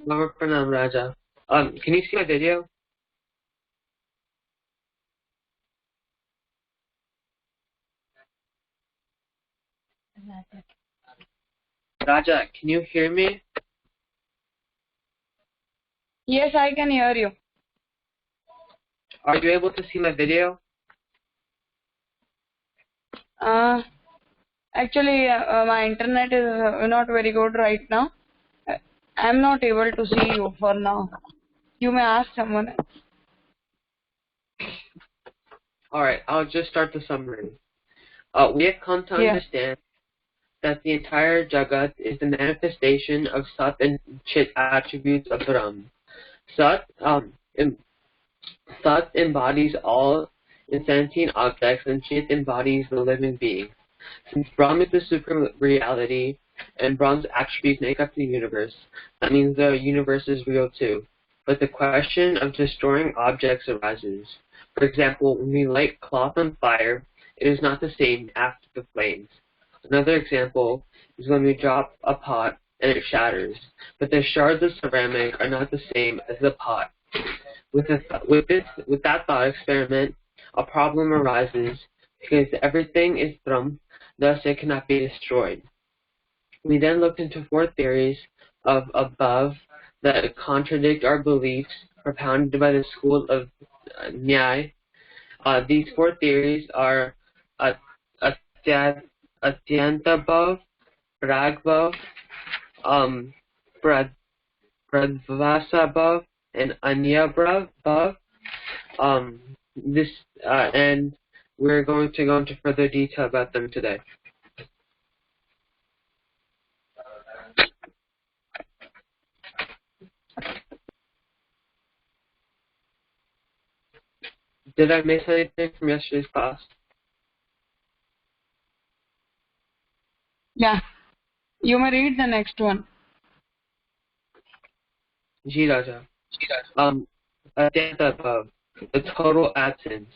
Pranam Raja. Can you see my video? Raja, can you hear me? Yes, I can hear you. Are you able to see my video? Actually, my internet is not very good right now. I'm not able to see you for now. You may ask someone else. Alright, I'll just start the summary. We have come to understand that the entire Jagat is the manifestation of Sat and Chit attributes of Brahm. Sat embodies all sentient objects and Chit embodies the living being. Since Brahm is the supreme reality and Brahm's attributes make up the universe, that means the universe is real too. But the question of destroying objects arises. For example, when we light cloth on fire, it is not the same after the flames. Another example is when we drop a pot and it shatters, but the shards of ceramic are not the same as the pot. With that thought experiment, a problem arises because everything is Brahm, thus it cannot be destroyed. We then looked into 4 theories of above that contradict our beliefs propounded by the school of Nyaya. These 4 theories are Atyantabhav, Pragbhav, Pradvasabhav, and Anyabhav. And we're going to go into further detail about them today. Did I miss anything from yesterday's class? Yeah. You may read the next one. Ji Raja. Atyantabhav, the total absence.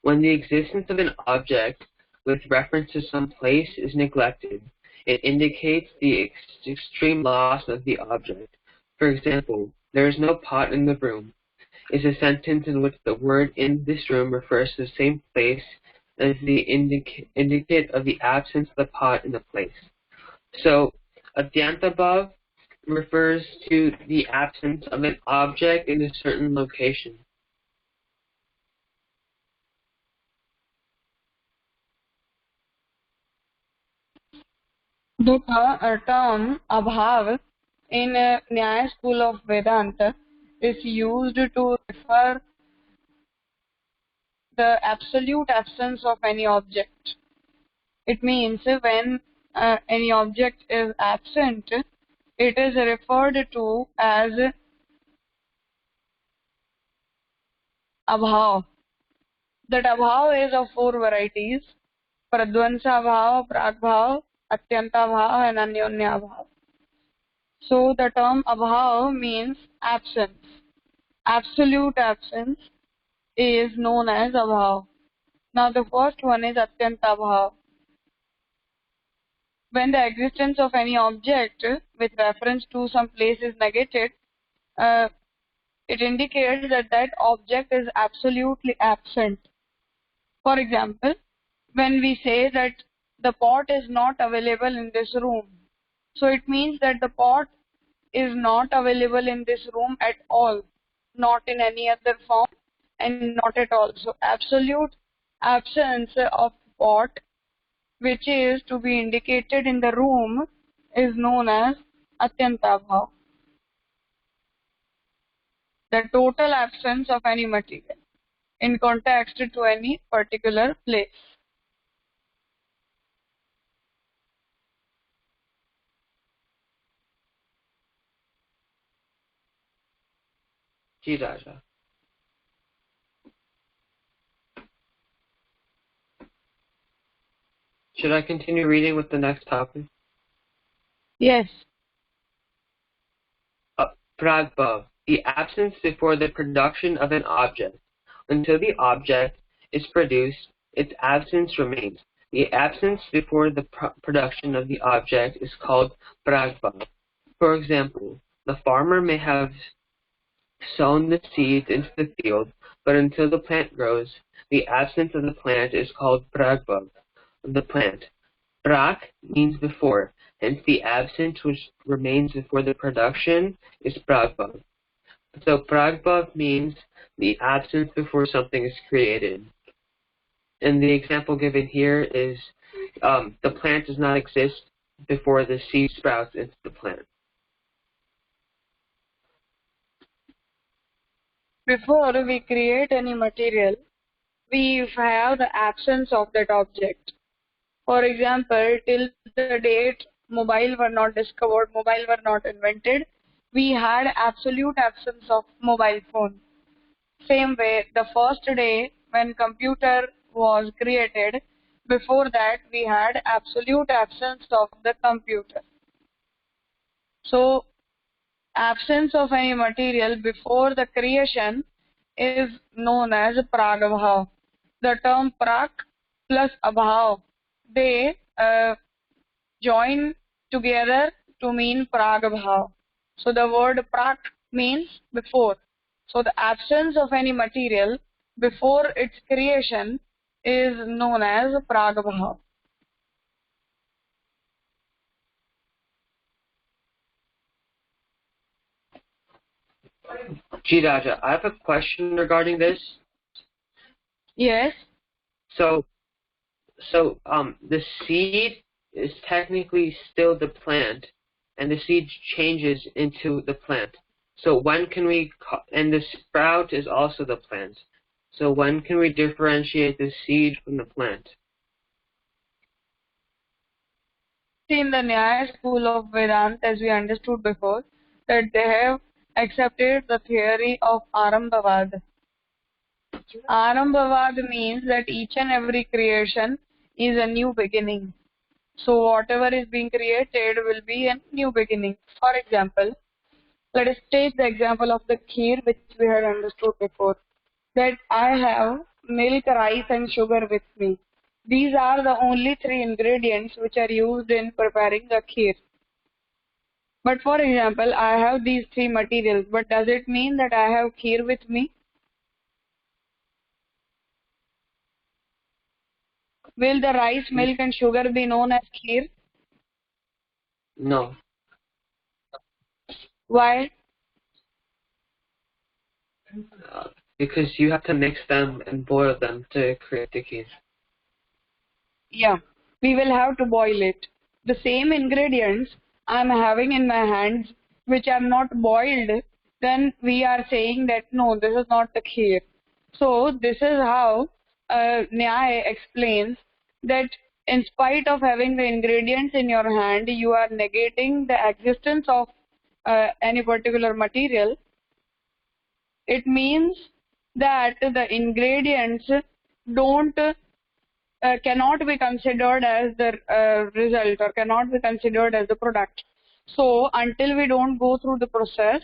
When the existence of an object with reference to some place is neglected, it indicates the extreme loss of the object. For example, there is no pot in the room is a sentence in which the word in this room refers to the same place as the indicate of the absence of the pot in the place. So, Atyantabhav refers to the absence of an object in a certain location. The term abhav in Nyaya school of Vedanta is used to refer the absolute absence of any object. It means when any object is absent, it is referred to as abhav. That abhav is of 4 varieties: pradvansa abhav, pragbhav, atyanta abhav, and anyonya abhav. So the term abhav means absence. Absolute absence is known as abhav. Now the first one is atyanta abhav. When the existence of any object with reference to some place is negated, it indicates that that object is absolutely absent. For example, when we say that the pot is not available in this room, so it means that the pot is not available in this room at all, not in any other form and not at all. So absolute absence of pot, which is to be indicated in the room, is known as Atyantabhav. The total absence of any material in context to any particular place. Ji Raja. Should I continue reading with the next topic? Yes. Pragbhav, the absence before the production of an object. Until the object is produced, its absence remains. The absence before the production of the object is called Pragbhav. For example, The farmer may have sown the seeds into the field, but until the plant grows, the absence of the plant is called pragbhav of the plant. Prak means before, hence the absence which remains before the production is pragbhav. So pragbhav means the absence before something is created. And the example given here is the plant does not exist before the seed sprouts into the plant. Before we create any material, we have the absence of that object. For example, till the date mobile were not discovered, mobile were not invented, we had absolute absence of mobile phone. Same way, the first day when computer was created, before that we had absolute absence of the computer. So, absence of any material before the creation is known as pragabhav. The term prak plus abhav, they join together to mean pragabhav. So the word prak means before. So the absence of any material before its creation is known as pragabhav. Ji Raja, I have a question regarding this. Yes. So the seed is technically still the plant, and the seed changes into the plant. So when can we, and the sprout is also the plant. So when can we differentiate the seed from the plant? In the Nyaya school of Vedanta, as we understood before, that they have accepted the theory of Arambhavad. Arambhavad means that each and every creation is a new beginning. So whatever is being created will be a new beginning. For example, let us take the example of the kheer which we had understood before. That I have milk, rice and sugar with me. These are the only three ingredients which are used in preparing the kheer. But for example, I have these three materials, but does it mean that I have kheer with me? Will the rice, milk and sugar be known as kheer? No. Why? Because you have to mix them and boil them to create the kheer. Yeah, we will have to boil it. The same ingredients I am having in my hands which are not boiled, then we are saying that no, this is not the kheer. So this is how Nyaya explains that in spite of having the ingredients in your hand, you are negating the existence of any particular material. It means that the ingredients don't cannot be considered as the result or cannot be considered as the product. So until we don't go through the process,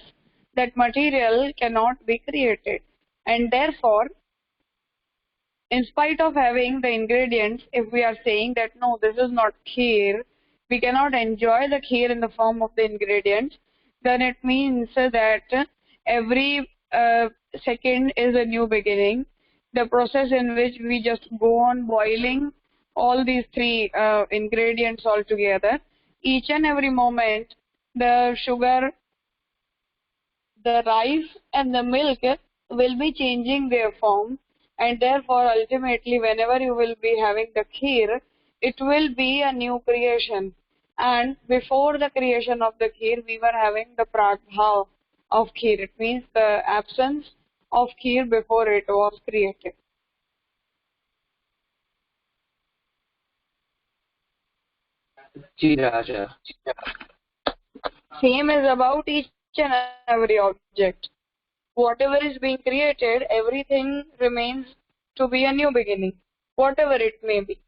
that material cannot be created. And therefore, in spite of having the ingredients, if we are saying that no, this is not kheer, we cannot enjoy the kheer in the form of the ingredients, then it means that every second is a new beginning. The process in which we just go on boiling all these three ingredients all together, each and every moment the sugar, the rice and the milk will be changing their form, and therefore ultimately whenever you will be having the kheer, it will be a new creation. And before the creation of the kheer, we were having the prabhav of kheer. It means the absence of kheer before it was created. Ji Raja. Same is about each and every object. Whatever is being created, everything remains to be a new beginning, whatever it may be.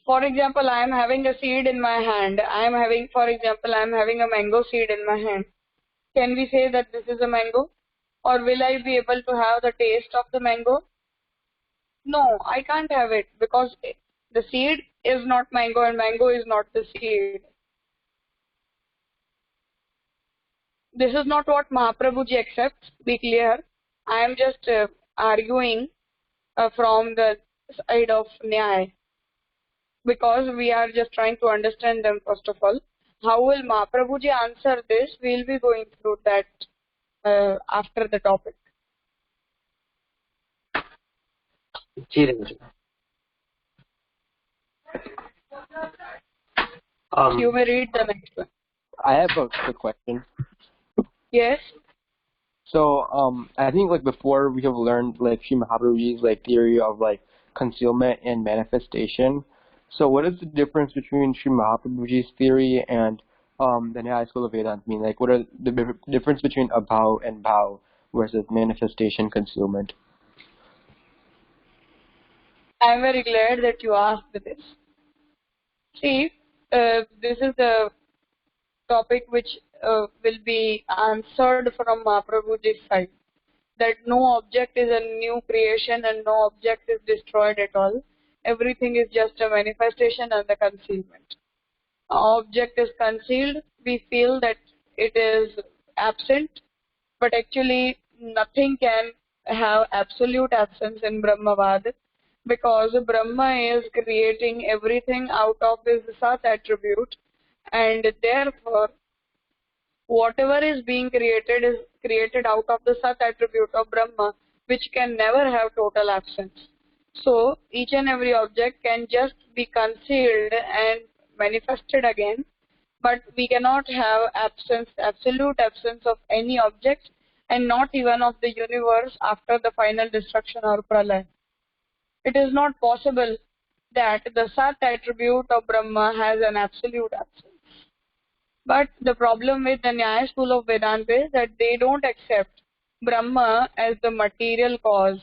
For example, I am having a seed in my hand. For example, I am having a mango seed in my hand. Can we say that this is a mango? Or will I be able to have the taste of the mango? No, I can't have it because the seed is not mango and mango is not the seed. This is not what Mahaprabhuji accepts, be clear. I am just arguing from the side of Nyaya, because we are just trying to understand them first of all. How will Mahaprabhuji answer this? We will be going through that after the topic. You may read the next one. I have a quick question. Yes. So I think like before we have learned like Sri Mahaprabhuji's like theory of like concealment and manifestation. So what is the difference between Sri Mahaprabhuji's theory and the Nyaya school of Vedanta? I mean, like what are the difference between abhav and bhav versus manifestation, concealment? I am very glad that you asked this. See, this is the topic which will be answered from Mahaprabhuji's side. That no object is a new creation and no object is destroyed at all. Everything is just a manifestation and the concealment. Object is concealed, we feel that it is absent, but actually nothing can have absolute absence in Brahmavad, because Brahma is creating everything out of his Sat attribute, and therefore whatever is being created is created out of the Sat attribute of Brahma, which can never have total absence. So each and every object can just be concealed and manifested again, but we cannot have absence, absolute absence of any object, and not even of the universe after the final destruction or pralaya. It is not possible that the Sat attribute of Brahma has an absolute absence. But the problem with the Nyaya school of Vedanta is that they don't accept Brahma as the material cause.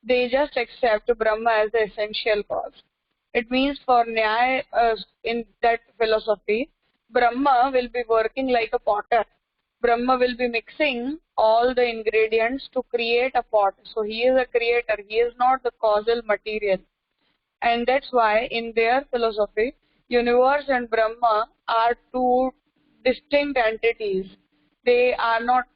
They just accept Brahma as the essential cause. It means for Nyaya, in that philosophy, Brahma will be working like a potter. Brahma will be mixing all the ingredients to create a pot. So he is a creator. He is not the causal material. And that's why in their philosophy, universe and Brahma are two distinct entities. They are not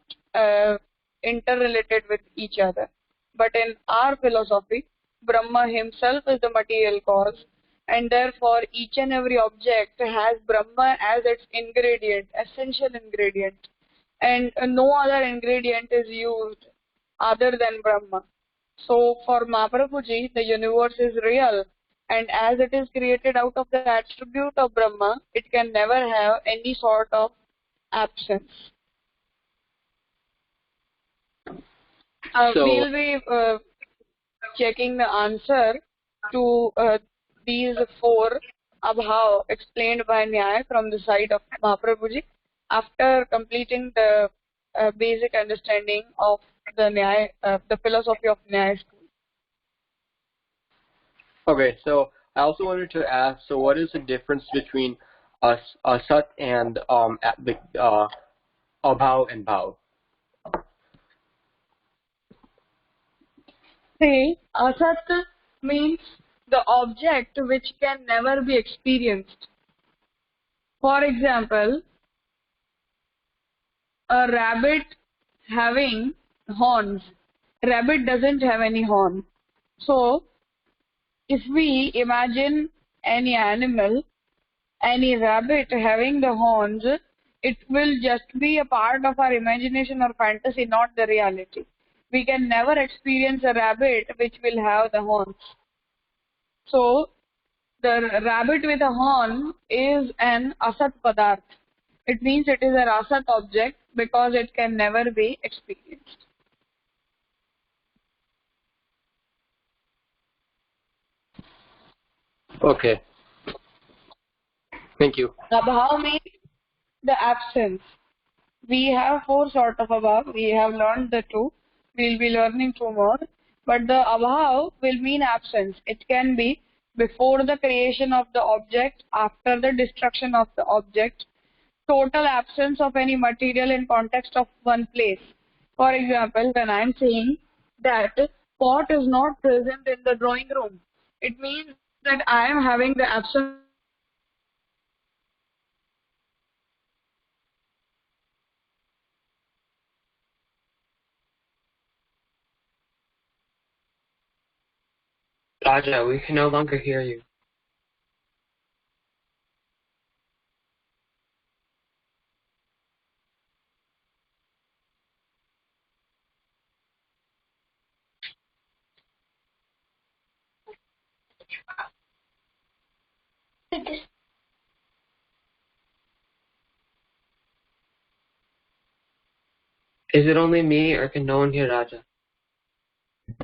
interrelated with each other. But in our philosophy, Brahma himself is the material cause, and therefore each and every object has Brahma as its ingredient, essential ingredient, and no other ingredient is used other than Brahma. So for Mahaprabhuji, the universe is real, and as it is created out of the attribute of Brahma, it can never have any sort of absence. We'll be checking the answer to these four abhav explained by Nyaya from the side of Mahaprabhuji after completing the basic understanding of the Nyaya, the philosophy of Nyaya school. Okay, so I also wanted to ask, so what is the difference between asat and abhav and bhav? See, asat means the object which can never be experienced. For example, a rabbit having horns. Rabbit doesn't have any horn. So, if we imagine any animal, any rabbit having the horns, it will just be a part of our imagination or fantasy, not the reality. We can never experience a rabbit which will have the horns. So, the rabbit with a horn is an asat padarth. It means it is a rasat object because it can never be experienced. Okay. Thank you. Abhav means the absence. We have four sort of abhav. We have learned the two. We will be learning two more. But the abhav will mean absence. It can be before the creation of the object, after the destruction of the object, total absence of any material in context of one place. For example, when I am saying that pot is not present in the drawing room, it means that I am having the absence . Raja, we can no longer hear you. Is it only me, or can no one hear Raja?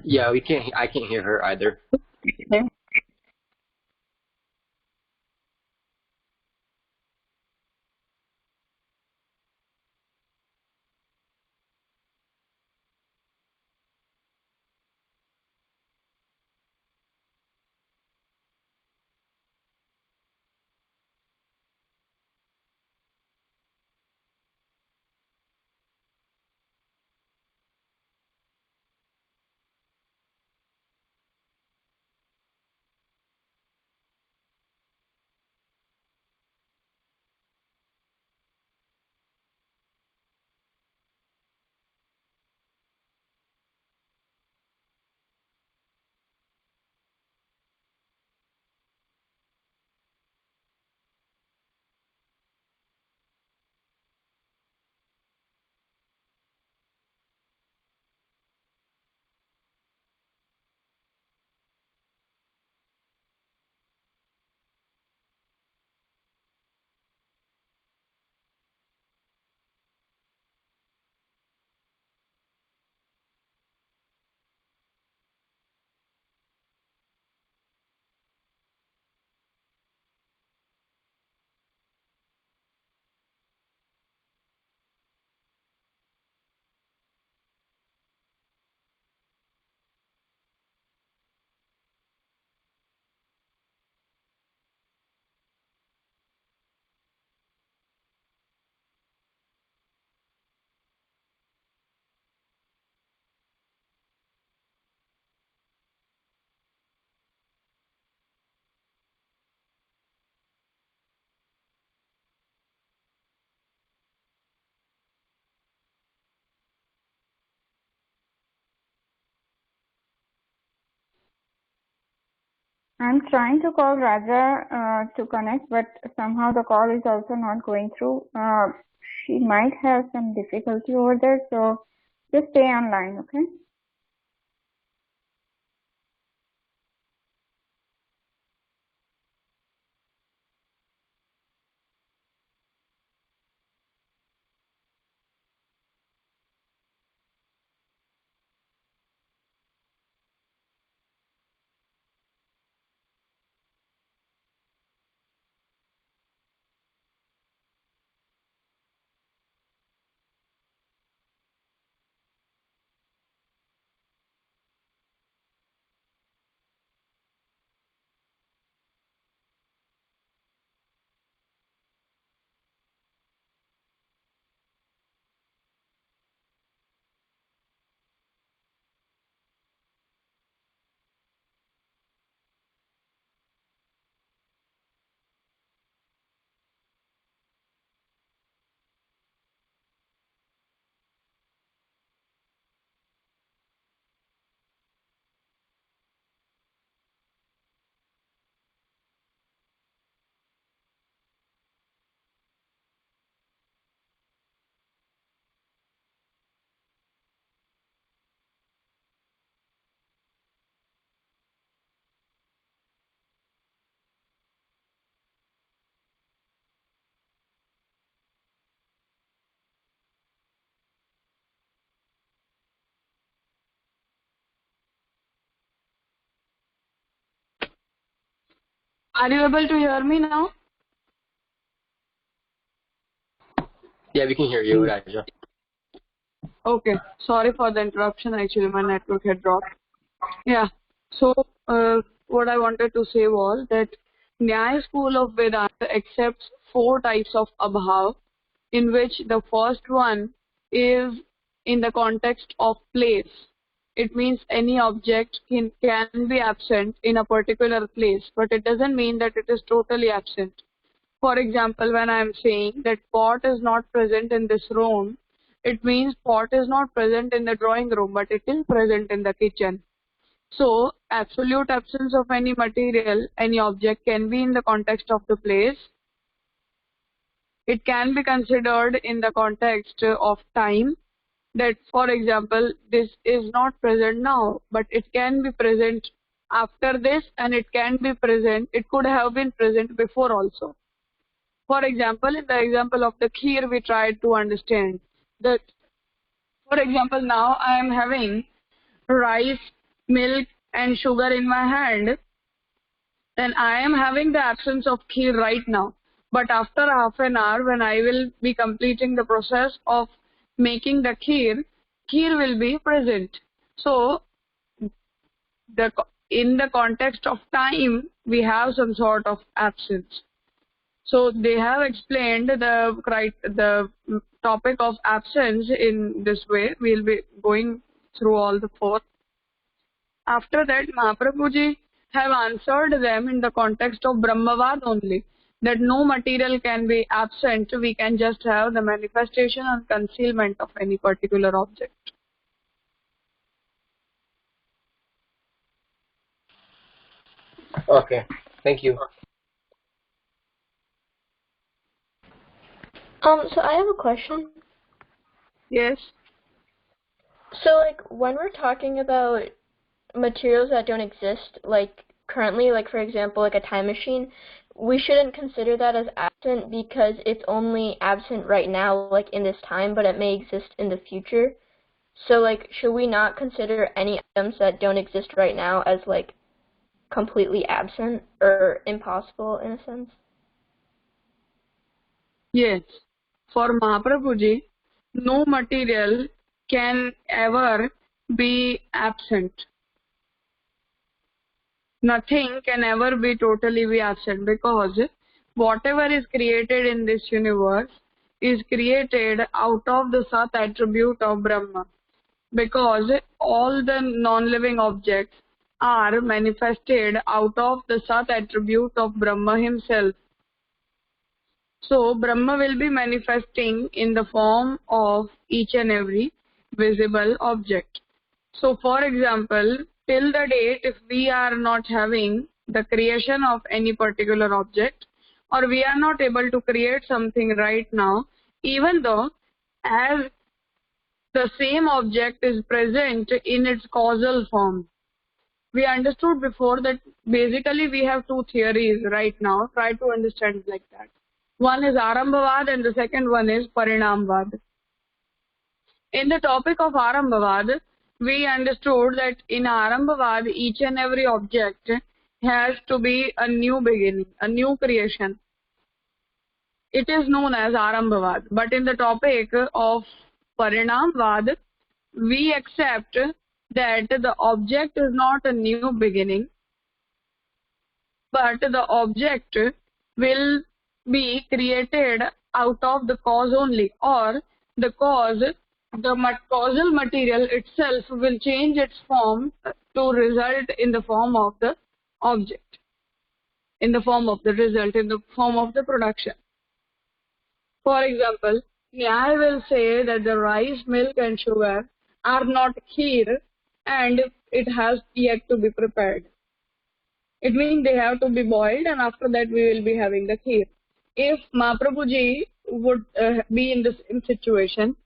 Yeah, we can't. I can't hear her either. I'm trying to call Raja to connect, but somehow the call is also not going through. She might have some difficulty over there, so just stay online, okay? Are you able to hear me now? Yeah, we can hear you, Raja. Okay. Sorry for the interruption. Actually, my network had dropped. Yeah. So, what I wanted to say was that Nyaya school of Vedanta accepts 4 types of abhav, in which the first one is in the context of place. It means any object can be absent in a particular place, but it doesn't mean that it is totally absent. For example, when I am saying that pot is not present in this room, it means pot is not present in the drawing room, but it is present in the kitchen. So, absolute absence of any material, any object can be in the context of the place. It can be considered in the context of time, that for example this is not present now, but it can be present after this, and it can be present, it could have been present before also. For example, in the example of the kheer, we tried to understand that, for example, now I am having rice, milk and sugar in my hand, then I am having the absence of kheer right now. But after half an hour, when I will be completing the process of making the kheer, kheer will be present. So, in the context of time, we have some sort of absence. So they have explained the topic of absence in this way. We'll be going through all the four. After that, Mahaprabhuji have answered them in the context of Brahmavad only, that no material can be absent. We can just have the manifestation and concealment of any particular object. Okay, thank you. So I have a question. Yes. So, like, when we're talking about materials that don't exist, like, currently, like, for example, like a time machine, we shouldn't consider that as absent because it's only absent right now, like, in this time, but it may exist in the future. So, like, should we not consider any items that don't exist right now as, like, completely absent or impossible in a sense? Yes. For Mahaprabhuji, no material can ever be absent. Nothing can ever be totally be absent, because whatever is created in this universe is created out of the Sat attribute of Brahma. Because all the non-living objects are manifested out of the Sat attribute of Brahma himself. So, Brahma will be manifesting in the form of each and every visible object. So, for example, till the date, if we are not having the creation of any particular object, or we are not able to create something right now, even though as the same object is present in its causal form. We understood before that basically we have two theories right now. Try to understand like that. One is Arambhavad and the second one is Parinamvad. In the topic of Arambhavad, we understood that in Arambhavad, each and every object has to be a new beginning, a new creation. It is known as Arambhavad. But in the topic of Parinamvad, we accept that the object is not a new beginning, but the object will be created out of the cause only, or the cause, the causal material itself will change its form to result in the form of the object, in the form of the result, in the form of the production. For example, I will say that the rice, milk and sugar are not kheer and it has yet to be prepared. It means they have to be boiled, and after that we will be having the kheer. If Mahaprabhuji would be in the same situation,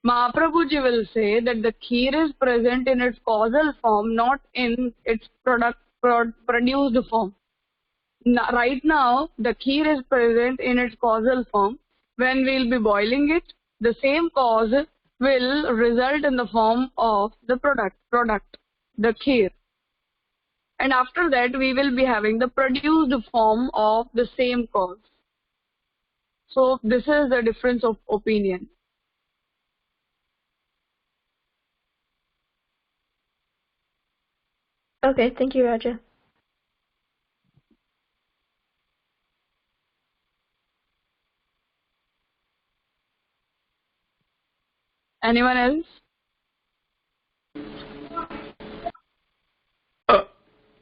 Mahaprabhuji will say that the kheer is present in its causal form, not in its produced form. Right now, the kheer is present in its causal form. When we will be boiling it, the same cause will result in the form of the product, the kheer. And after that, we will be having the produced form of the same cause. So, this is the difference of opinion. Okay, thank you, Raja. Anyone else?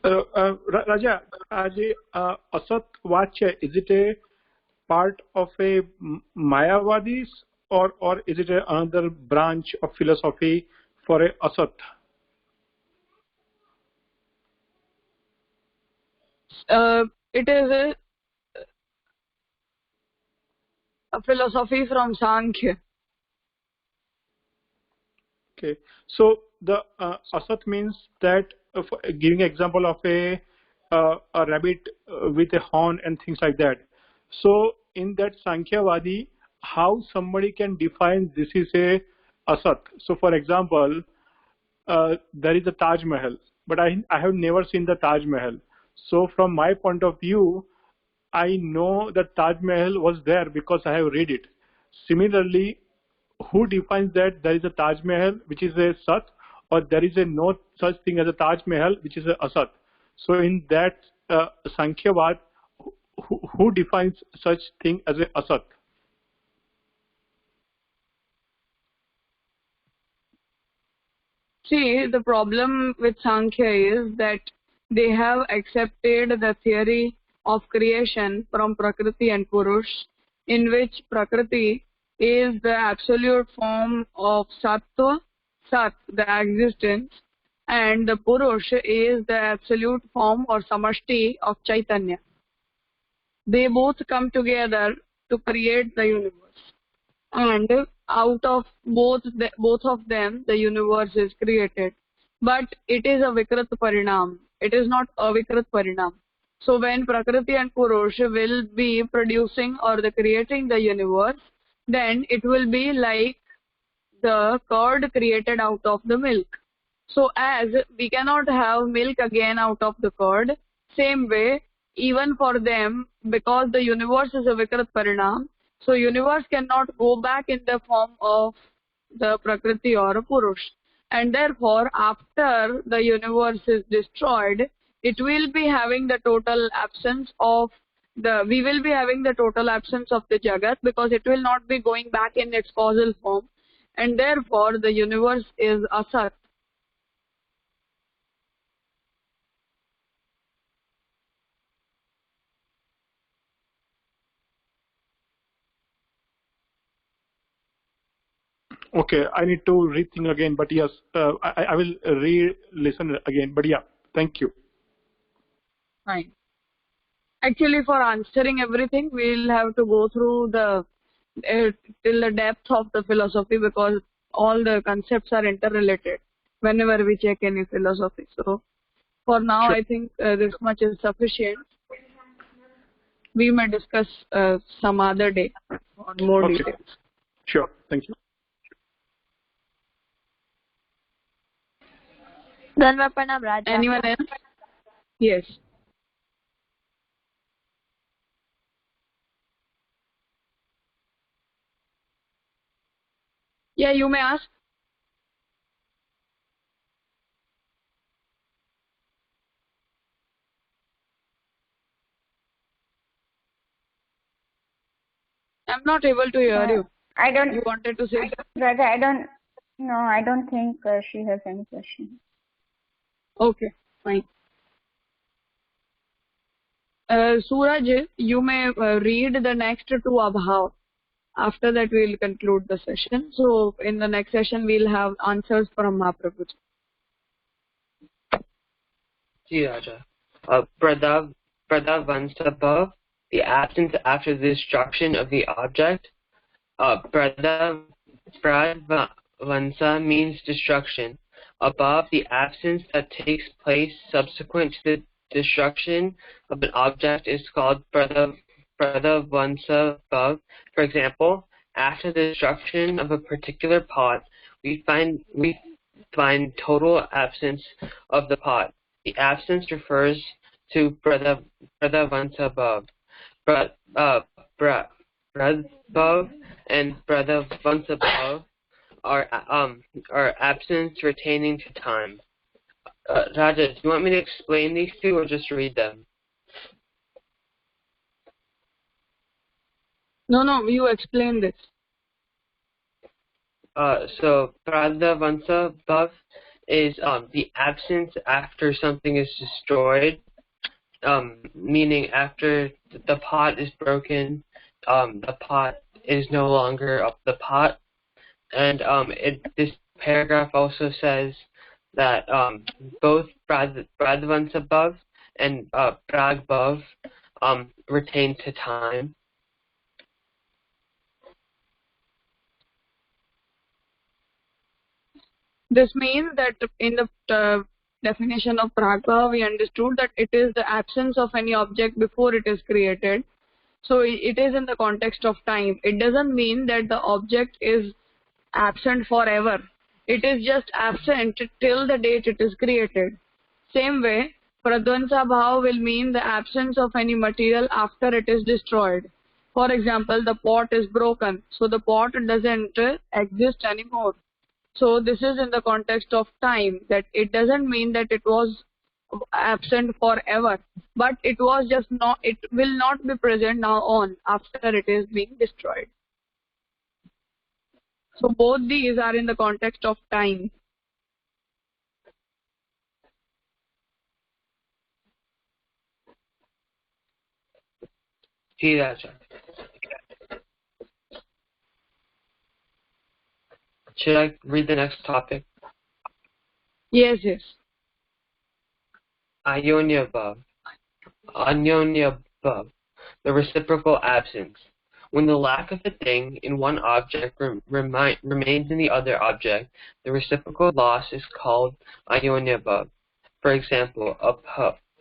Raja, Asat Vachya, is it a part of a Mayavadis, or is it another branch of philosophy for a Asat? It is a philosophy from Sankhya. Okay, so the asat means that giving example of a rabbit with a horn and things like that. So in that Sankhyavadi, how somebody can define this is a asat? So for example, there is a Taj Mahal, but I have never seen the Taj Mahal. So from my point of view, I know that Taj Mahal was there because I have read it. Similarly, who defines that there is a Taj Mahal which is a Sat, or there is a no such thing as a Taj Mahal which is a Asat? So in that Sankhyavad, who defines such thing as a Asat? See, the problem with Sankhya is that they have accepted the theory of creation from Prakriti and Purush, in which Prakriti is the absolute form of Sattva, Sat, the existence, and the Purush is the absolute form or Samashti of Chaitanya. They both come together to create the universe. And out of both of them, the universe is created. But it is a Vikrat Parinam. It is not a Vikrat Parinam. So when Prakriti and Purush will be producing or creating the universe, then it will be like the curd created out of the milk. So as we cannot have milk again out of the curd, same way, even for them, because the universe is a Vikrat Parinam, so universe cannot go back in the form of the Prakriti or a Purush. And therefore, after the universe is destroyed, it will be having the total absence of we will be having the total absence of the Jagat, because it will not be going back in its causal form. And therefore, the universe is Asat. Okay, I need to rethink again, but yes, I will re-listen again. But yeah, thank you. Fine. Actually, for answering everything, we'll have to go through the till the depth of the philosophy, because all the concepts are interrelated whenever we check any philosophy. So, for now, Sure. I think this much is sufficient. We may discuss some other day on more Okay. details. Sure, thank you. Dhanva Pranam Raja. Anyone else? Yes. Yeah, you may ask. I'm not able to hear you. I don't. You wanted to say something? Raja, I don't. No, I don't think she has any question. Okay, fine. Suraj, you may read the next two abhav. After that, we'll conclude the session. So, in the next session, we'll have answers from Mahaprabhu. Ji Raja. Pradavansabhav, the absence after the destruction of the object. Pradvansa means destruction. Above, the absence that takes place subsequent to the destruction of an object is called Pradavansabhav. For example, after the destruction of a particular pot, we find total absence of the pot. The absence refers to Pradavansabhav. Pradbhav and Pradavansabhav are absence pertaining to time. Raja, do you want me to explain these two or just read them? No, you explain this. So Pradavansabhav is the absence after something is destroyed, meaning after the pot is broken, the pot is no longer the pot. And this paragraph also says that both Pradavansabhav and Pragbhav retain to time? This means that in the definition of Pragbhav, we understood that it is the absence of any object before it is created. So it is in the context of time. It doesn't mean that the object is absent forever. It is just absent till the date it is created. Same way, Pradvansha Bhav will mean the absence of any material after it is destroyed. For example, the pot is broken, so the pot doesn't exist anymore. So this is in the context of time, that it doesn't mean that it was absent forever, but it was just not, it will not be present now on after it is being destroyed. So both these are in the context of time. Ji Raja. Should I read the next topic? Yes, yes. Anyonya Bhav. Anyonya Bhav. The reciprocal absence. When the lack of a thing in one object remains in the other object, the reciprocal loss is called Anyonya Bhav. For example,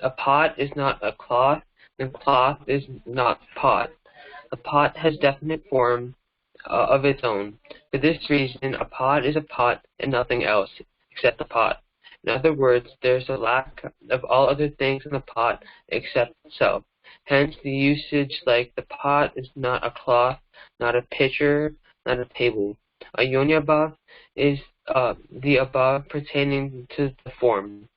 a pot is not a cloth, and cloth is not pot. A pot has definite form of its own. For this reason, a pot is a pot and nothing else except the pot. In other words, there is a lack of all other things in the pot except itself. Hence, the usage like the pot is not a cloth, not a pitcher, not a table. Anyonya Bhav is the above pertaining to the form.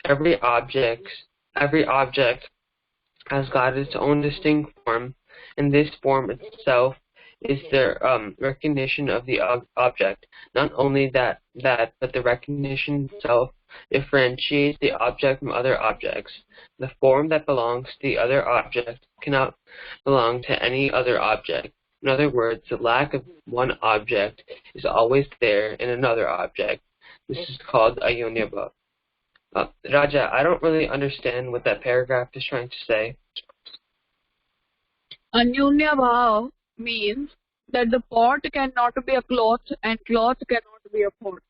Every object has got its own distinct form, and this form itself is the recognition of the object. Not only that, but the recognition itself differentiates the object from other objects. The form that belongs to the other object cannot belong to any other object. In other words, the lack of one object is always there in another object. This is called Anyonya Bhav. Raja, I don't really understand what that paragraph is trying to say. Anyonya Bhav means that the pot cannot be a cloth and cloth cannot be a pot.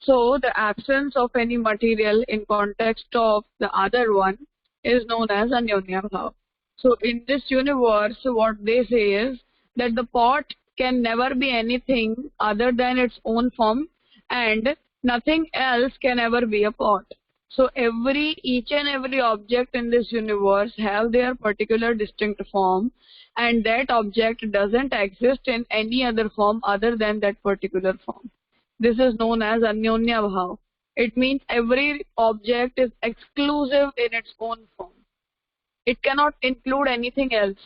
So the absence of any material in context of the other one is known as Anyonya Bhav. So in this universe, what they say is that the pot can never be anything other than its own form, and nothing else can ever be a pot. So each and every object in this universe have their particular distinct form, and that object doesn't exist in any other form other than that particular form. This is known as Anyonya Bhav. It means every object is exclusive in its own form. It cannot include anything else.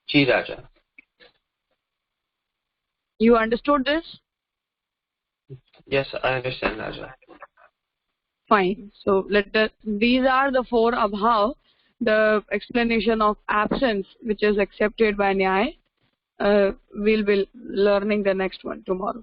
Ji Raja. You understood this? Yes, I understand, Raja. Fine. So these are the four abhav, the explanation of absence, which is accepted by Nyaya. We'll be learning the next one tomorrow.